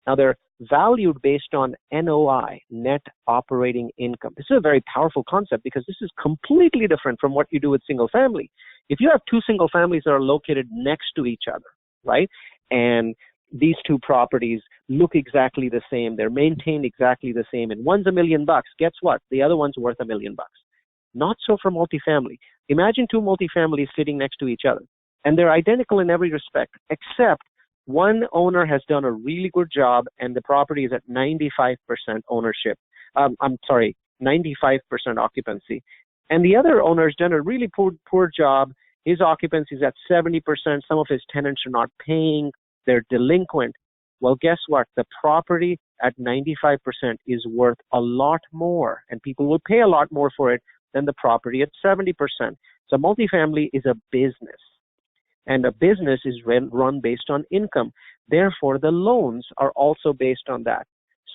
Now, they're valued based on NOI, net operating income. This is a very powerful concept because this is completely different from what you do with single family. If you have two single families that are located next to each other, right, and these two properties look exactly the same, they're maintained exactly the same, and one's $1 million, guess what? The other one's worth $1 million. Not so for multifamily. Imagine two multifamilies sitting next to each other, and they're identical in every respect, except one owner has done a really good job and the property is at 95% ownership. 95% occupancy. And the other owner has done a really poor job. His occupancy is at 70%. Some of his tenants are not paying. They're delinquent. Well, guess what? The property at 95% is worth a lot more, and people will pay a lot more for it than the property at 70%. So multifamily is a business. And a business is run based on income. Therefore, the loans are also based on that.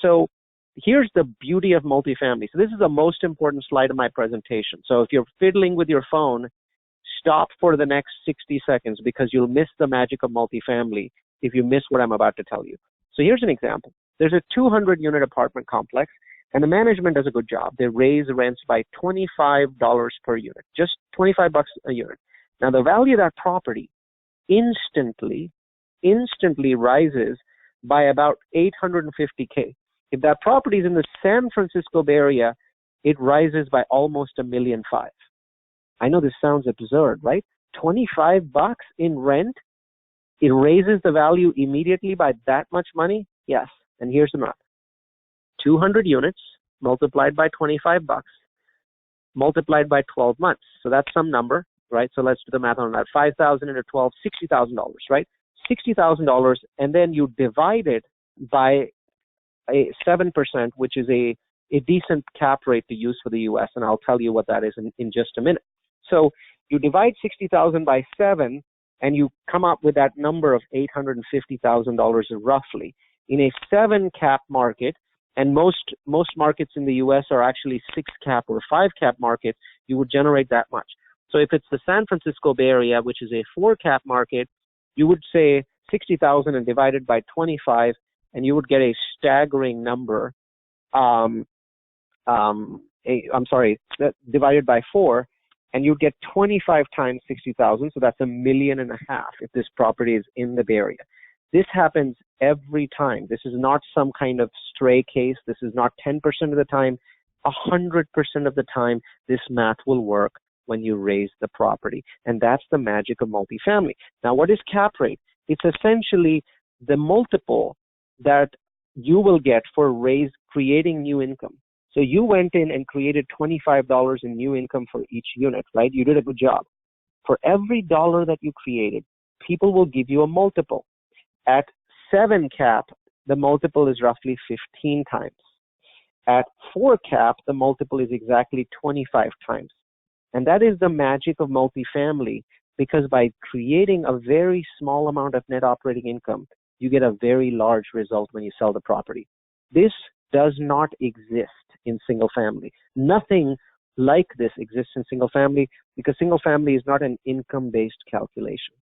So here's the beauty of multifamily. So this is the most important slide of my presentation. So if you're fiddling with your phone, stop for the next 60 seconds because you'll miss the magic of multifamily if you miss what I'm about to tell you. So here's an example. There's a 200-unit apartment complex, and the management does a good job. They raise rents by $25 per unit, just $25 a unit. Now, the value of that property instantly rises by about $850K. If that property is in the San Francisco Bay Area, it rises by almost $1.5 million. I know this sounds absurd, right? $25 in rent, it raises the value immediately by that much money? Yes. And here's the math. 200 units multiplied by $25 multiplied by 12 months. So that's some number, right? So let's do the math on that. 5,000 into 12, $60,000, right? $60,000, and then you divide it by a 7%, which is a decent cap rate to use for the U.S., and I'll tell you what that is in just a minute. So you divide 60,000 by 7, and you come up with that number of $850,000 roughly. In a 7 cap market, and most markets in the U.S. are actually 6 cap or 5 cap markets, you would generate that much. So if it's the San Francisco Bay Area, which is a 4 cap market, you would say 60,000 and divided by 25, and you would get a staggering number. Divided by 4, and you get 25 times 60,000, so that's $1.5 million if this property is in the Bay Area. This happens every time. This is not some kind of stray case. This is not 10% of the time. 100% of the time, this math will work when you raise the property. And that's the magic of multifamily. Now, what is cap rate? It's essentially the multiple that you will get for creating new income. So you went in and created $25 in new income for each unit, right? You did a good job. For every dollar that you created, people will give you a multiple. At 7 cap, the multiple is roughly 15 times. At 4 cap, the multiple is exactly 25 times. And that is the magic of multifamily, because by creating a very small amount of net operating income, you get a very large result when you sell the property. This does not exist in single family. Nothing like this exists in single family because single family is not an income-based calculation.